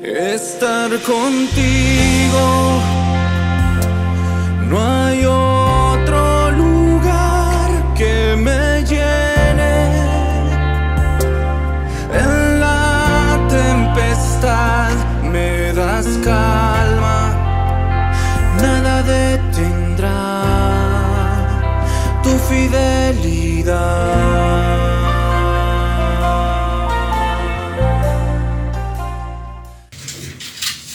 estar contigo. No hay otro lugar que me llene. En la tempestad me das calma, nada detendrá tu fidelidad.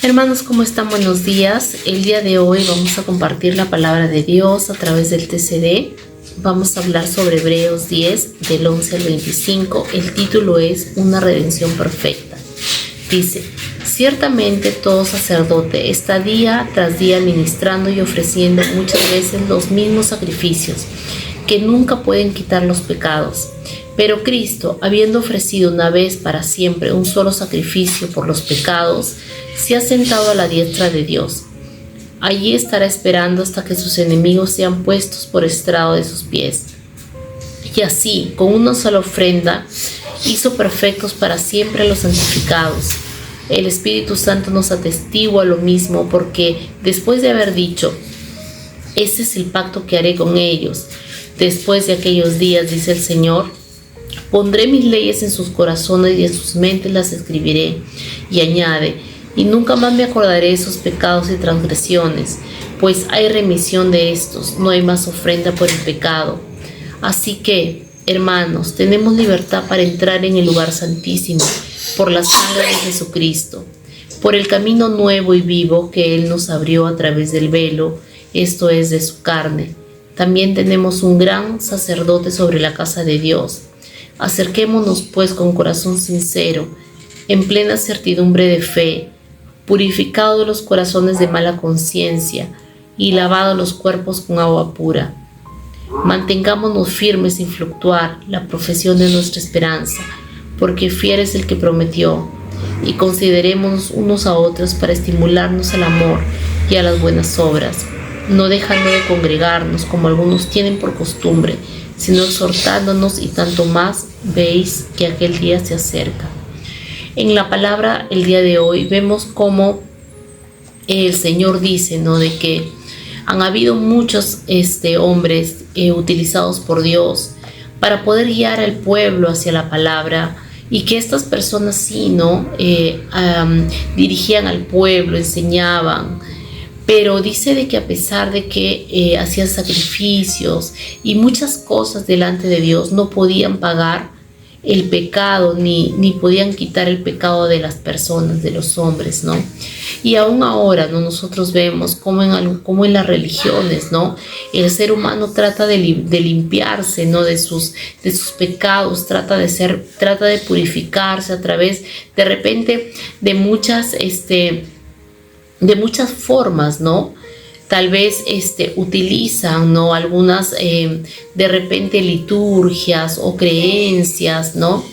Hermanos, ¿cómo están? Buenos días. El día de hoy vamos a compartir la palabra de Dios a través del TCD. Vamos a hablar sobre Hebreos 10, del 11 al 25. El título es Una redención perfecta. Dice: ciertamente todo sacerdote está día tras día ministrando y ofreciendo muchas veces los mismos sacrificios que nunca pueden quitar los pecados. Pero Cristo, habiendo ofrecido una vez para siempre un solo sacrificio por los pecados, se ha sentado a la diestra de Dios. Allí estará esperando hasta que sus enemigos sean puestos por estrado de sus pies. Y así, con una sola ofrenda, hizo perfectos para siempre a los santificados. El Espíritu Santo nos atestigua lo mismo, porque después de haber dicho: este es el pacto que haré con ellos después de aquellos días, dice el Señor, pondré mis leyes en sus corazones y en sus mentes las escribiré. Y añade: y nunca más me acordaré de sus pecados y transgresiones, pues hay remisión de estos, no hay más ofrenda por el pecado. Así que, hermanos, tenemos libertad para entrar en el lugar santísimo por la sangre de Jesucristo, por el camino nuevo y vivo que Él nos abrió a través del velo, esto es, de su carne. También tenemos un gran sacerdote sobre la casa de Dios. Acerquémonos pues con corazón sincero, en plena certidumbre de fe, purificados los corazones de mala conciencia y lavados los cuerpos con agua pura. Mantengámonos firmes sin fluctuar la profesión de nuestra esperanza, porque fiel es el que prometió, y considerémonos unos a otros para estimularnos al amor y a las buenas obras, no dejando de congregarnos como algunos tienen por costumbre, sino exhortándonos, y tanto más veis que aquel día se acerca. En la palabra el día de hoy vemos cómo el Señor dice, ¿no?, de que han habido muchos hombres utilizados por Dios para poder guiar al pueblo hacia la palabra, y que estas personas sí, ¿no?, dirigían al pueblo, enseñaban. Pero dice de que a pesar de que hacían sacrificios y muchas cosas delante de Dios, no podían pagar el pecado ni podían quitar el pecado de las personas, de los hombres, ¿no? Y aún ahora, ¿no?, nosotros vemos como en las religiones, ¿no?, el ser humano trata de limpiarse, ¿no?, de sus pecados, trata de purificarse a través de repente de muchas formas, ¿no? Tal vez utilizan, ¿no?, algunas de repente liturgias o creencias, ¿no?,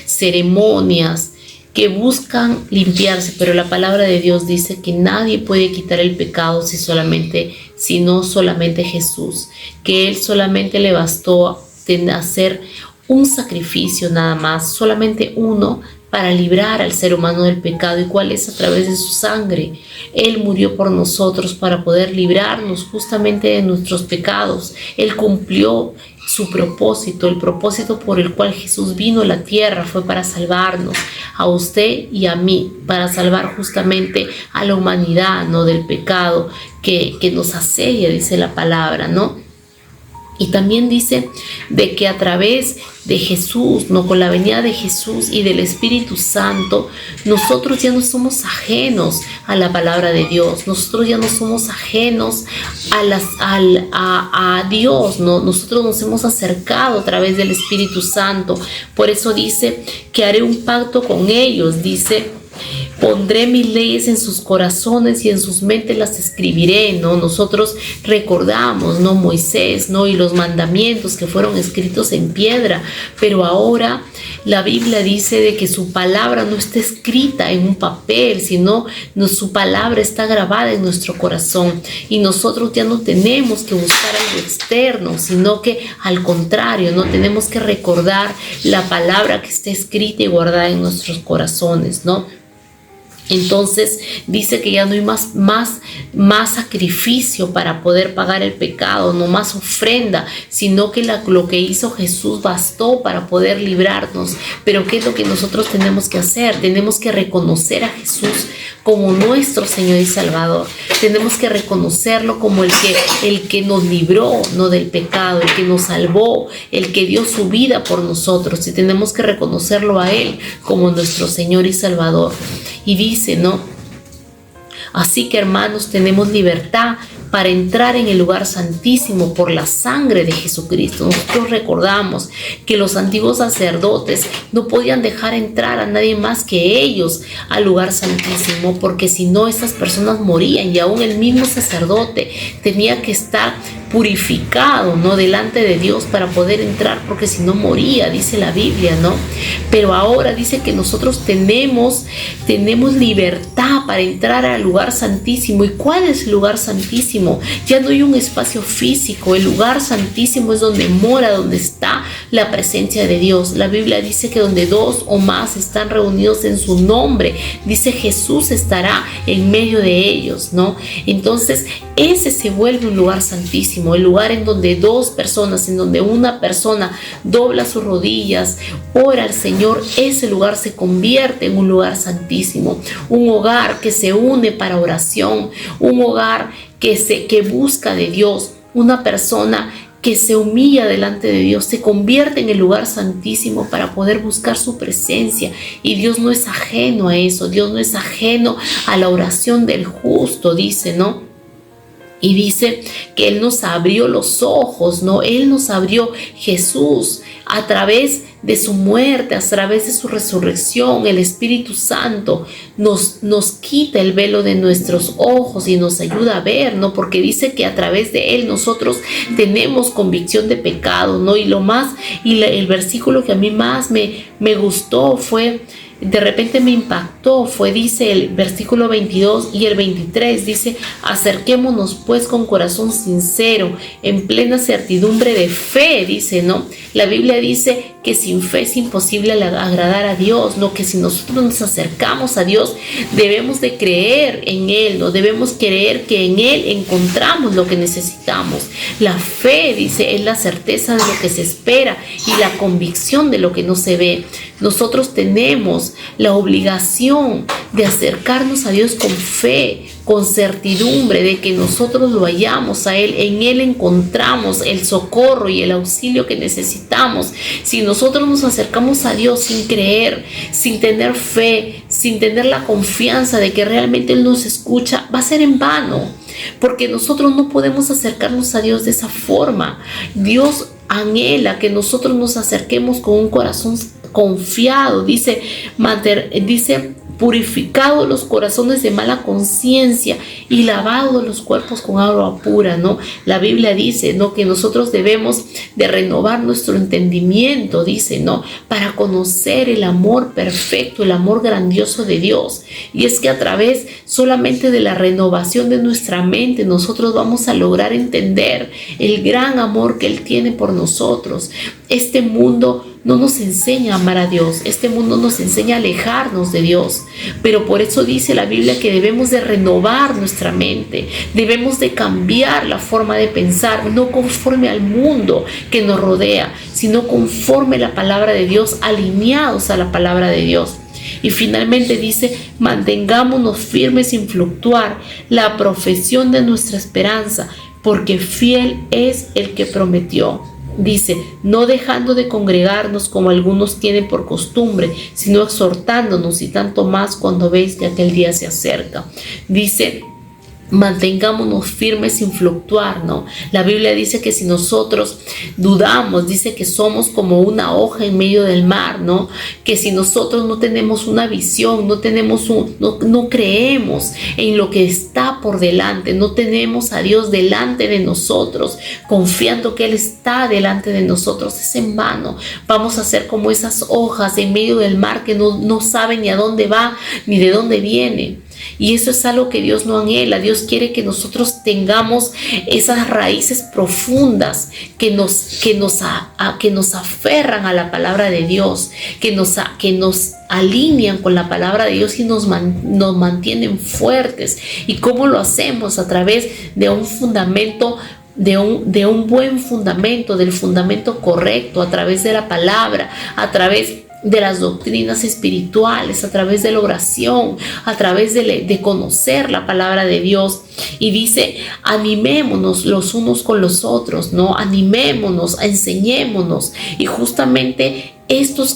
ceremonias que buscan limpiarse, pero la palabra de Dios dice que nadie puede quitar el pecado sino solamente Jesús, que Él solamente le bastó hacer un sacrificio nada más, solamente uno, para librar al ser humano del pecado. ¿Y cuál es? A través de su sangre. Él murió por nosotros para poder librarnos justamente de nuestros pecados. Él cumplió su propósito, el propósito por el cual Jesús vino a la tierra fue para salvarnos, a usted y a mí, para salvar justamente a la humanidad, ¿no?, del pecado que nos asedia, dice la palabra, ¿no? Y también dice de que a través de Jesús, ¿no?, con la venida de Jesús y del Espíritu Santo, nosotros ya no somos ajenos a la palabra de Dios, nosotros ya no somos ajenos a Dios, ¿no? Nosotros nos hemos acercado a través del Espíritu Santo. Por eso dice que haré un pacto con ellos, dice: pondré mis leyes en sus corazones y en sus mentes las escribiré, ¿no? Nosotros recordamos, ¿no?, Moisés, ¿no?, y los mandamientos que fueron escritos en piedra, pero ahora la Biblia dice de que su palabra no está escrita en un papel, sino su palabra está grabada en nuestro corazón, y nosotros ya no tenemos que buscar algo externo, sino que al contrario, no tenemos que recordar la palabra que está escrita y guardada en nuestros corazones, ¿no? Entonces dice que ya no hay más sacrificio para poder pagar el pecado, no más ofrenda, sino que lo que hizo Jesús bastó para poder librarnos. Pero ¿qué es lo que nosotros tenemos que hacer? Tenemos que reconocer a Jesús como nuestro Señor y Salvador. Tenemos que reconocerlo como el que nos libró, no del pecado, el que nos salvó, el que dio su vida por nosotros, y tenemos que reconocerlo a Él como nuestro Señor y Salvador. Y dice, ¿no? Así que, hermanos, tenemos libertad para entrar en el lugar santísimo por la sangre de Jesucristo. Nosotros recordamos que los antiguos sacerdotes no podían dejar entrar a nadie más que ellos al lugar santísimo, porque si no, esas personas morían, y aún el mismo sacerdote tenía que estar purificado, ¿no?, delante de Dios para poder entrar, porque si no moría, dice la Biblia, ¿no? Pero ahora dice que nosotros tenemos libertad para entrar al lugar santísimo. ¿Y cuál es el lugar santísimo? Ya no hay un espacio físico. El lugar santísimo es donde mora, donde está la presencia de Dios. La Biblia dice que donde dos o más están reunidos en su nombre, dice, Jesús estará en medio de ellos, ¿no? Entonces ese se vuelve un lugar santísimo, el lugar en donde dos personas, en donde una persona dobla sus rodillas, ora al Señor. Ese lugar se convierte en un lugar santísimo, un hogar que se une para oración, un hogar que busca de Dios, una persona que se humilla delante de Dios, se convierte en el lugar santísimo para poder buscar su presencia. Y Dios no es ajeno a eso, Dios no es ajeno a la oración del justo, dice, ¿no? Y dice que Él nos abrió los ojos, ¿no? Él nos abrió, Jesús, a través de su muerte, a través de su resurrección. El Espíritu Santo nos quita el velo de nuestros ojos y nos ayuda a ver, ¿no? Porque dice que a través de Él nosotros tenemos convicción de pecado, ¿no? El versículo que a mí más me gustó fue, de repente me impactó, dice el versículo 22 y el 23, dice, acerquémonos pues con corazón sincero, en plena certidumbre de fe, dice, ¿no? La Biblia dice que sin fe es imposible agradar a Dios, ¿no? Que si nosotros nos acercamos a Dios, debemos de creer en Él, ¿no? Debemos creer que en Él encontramos lo que necesitamos. La fe, dice, es la certeza de lo que se espera y la convicción de lo que no se ve. Nosotros tenemos la obligación de acercarnos a Dios con fe, con certidumbre de que nosotros lo hallamos a Él. En Él encontramos el socorro y el auxilio que necesitamos. Si nosotros nos acercamos a Dios sin creer, sin tener fe, sin tener la confianza de que realmente Él nos escucha, va a ser en vano, porque nosotros no podemos acercarnos a Dios de esa forma. Dios anhela que nosotros nos acerquemos con un corazón confiado, dice, purificados los corazones de mala conciencia y lavados los cuerpos con agua pura, ¿no? La Biblia dice, ¿no?, que nosotros debemos de renovar nuestro entendimiento, dice, ¿no?, para conocer el amor perfecto, el amor grandioso de Dios. Y es que a través solamente de la renovación de nuestra mente nosotros vamos a lograr entender el gran amor que Él tiene por nosotros. Este mundo no nos enseña a amar a Dios, este mundo nos enseña a alejarnos de Dios, pero por eso dice la Biblia que debemos de renovar nuestra mente, debemos de cambiar la forma de pensar, no conforme al mundo que nos rodea, sino conforme a la palabra de Dios, alineados a la palabra de Dios. Y finalmente dice, mantengámonos firmes sin fluctuar la profesión de nuestra esperanza, porque fiel es el que prometió. Dice, no dejando de congregarnos como algunos tienen por costumbre, sino exhortándonos, y tanto más cuando veis que aquel día se acerca. Dice, mantengámonos firmes sin fluctuar, ¿no? La Biblia dice que si nosotros dudamos, dice que somos como una hoja en medio del mar, ¿no? Que si nosotros no tenemos una visión, no creemos en lo que está por delante, no tenemos a Dios delante de nosotros, confiando que Él está delante de nosotros, es en vano. Vamos a ser como esas hojas en medio del mar que no saben ni a dónde va ni de dónde viene. Y eso es algo que Dios no anhela. Dios quiere que nosotros tengamos esas raíces profundas que nos aferran a la palabra de Dios, que nos alinean con la palabra de Dios y nos mantienen fuertes. ¿Y cómo lo hacemos? A través de un fundamento, de un buen fundamento, del fundamento correcto, a través de la palabra, a través de las doctrinas espirituales, a través de la oración, a través de conocer la palabra de Dios. Y dice, animémonos los unos con los otros, ¿no? Animémonos, enseñémonos. Y justamente estos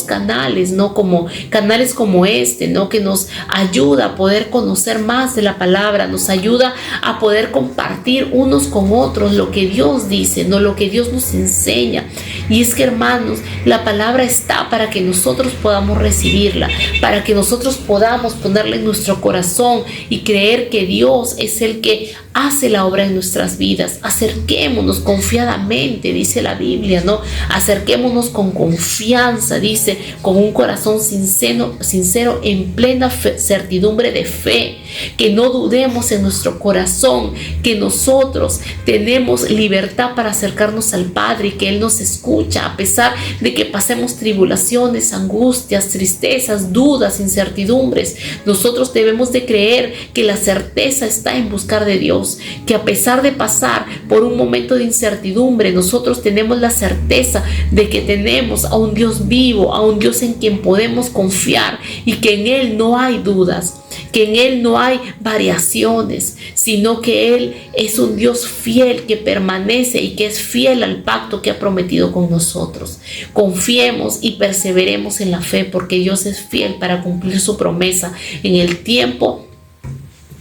canales, ¿no? Como canales como este, ¿no? Que nos ayuda a poder conocer más de la palabra, nos ayuda a poder compartir unos con otros lo que Dios dice, ¿no? Lo que Dios nos enseña. Y es que, hermanos, la palabra está para que nosotros podamos recibirla, para que nosotros podamos ponerla en nuestro corazón y creer que Dios es el que hace la obra en nuestras vidas. Acerquémonos confiadamente, dice la Biblia, ¿no? Acerquémonos con confianza, dice, con un corazón sincero en plena certidumbre de fe, que no dudemos en nuestro corazón, que nosotros tenemos libertad para acercarnos al Padre y que Él nos escucha, a pesar de que pasemos tribulaciones, angustias, tristezas, dudas, incertidumbres. Nosotros debemos de creer que la certeza está en buscar de Dios, que a pesar de pasar por un momento de incertidumbre, nosotros tenemos la certeza de que tenemos a un Dios vivo, a un Dios en quien podemos confiar y que en Él no hay dudas, que en Él no hay variaciones, sino que Él es un Dios fiel que permanece y que es fiel al pacto que ha prometido con nosotros. Confiemos y perseveremos en la fe, porque Dios es fiel para cumplir su promesa en el tiempo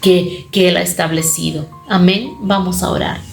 que Él ha establecido. Amén. Vamos a orar.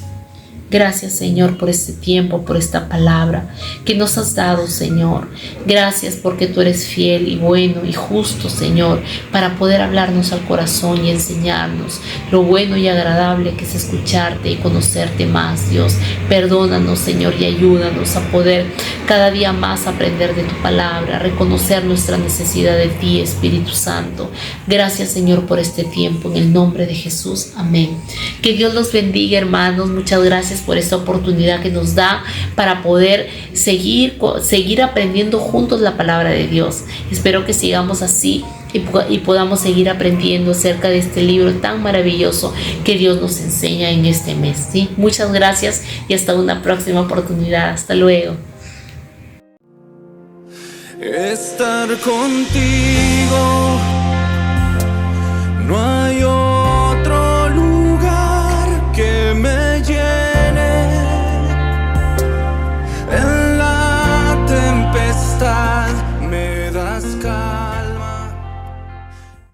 Gracias, Señor, por este tiempo, por esta palabra que nos has dado, Señor. Gracias porque tú eres fiel y bueno y justo, Señor, para poder hablarnos al corazón y enseñarnos lo bueno y agradable que es escucharte y conocerte más, Dios. Perdónanos, Señor, y ayúdanos a poder cada día más aprender de tu palabra, reconocer nuestra necesidad de ti, Espíritu Santo. Gracias, Señor, por este tiempo. En el nombre de Jesús. Amén. Que Dios los bendiga, hermanos. Muchas gracias por esta oportunidad que nos da para poder seguir aprendiendo juntos la palabra de Dios. Espero que sigamos así y podamos seguir aprendiendo acerca de este libro tan maravilloso que Dios nos enseña en este mes, ¿sí? Muchas gracias y hasta una próxima oportunidad. Hasta luego. Estar contigo no hay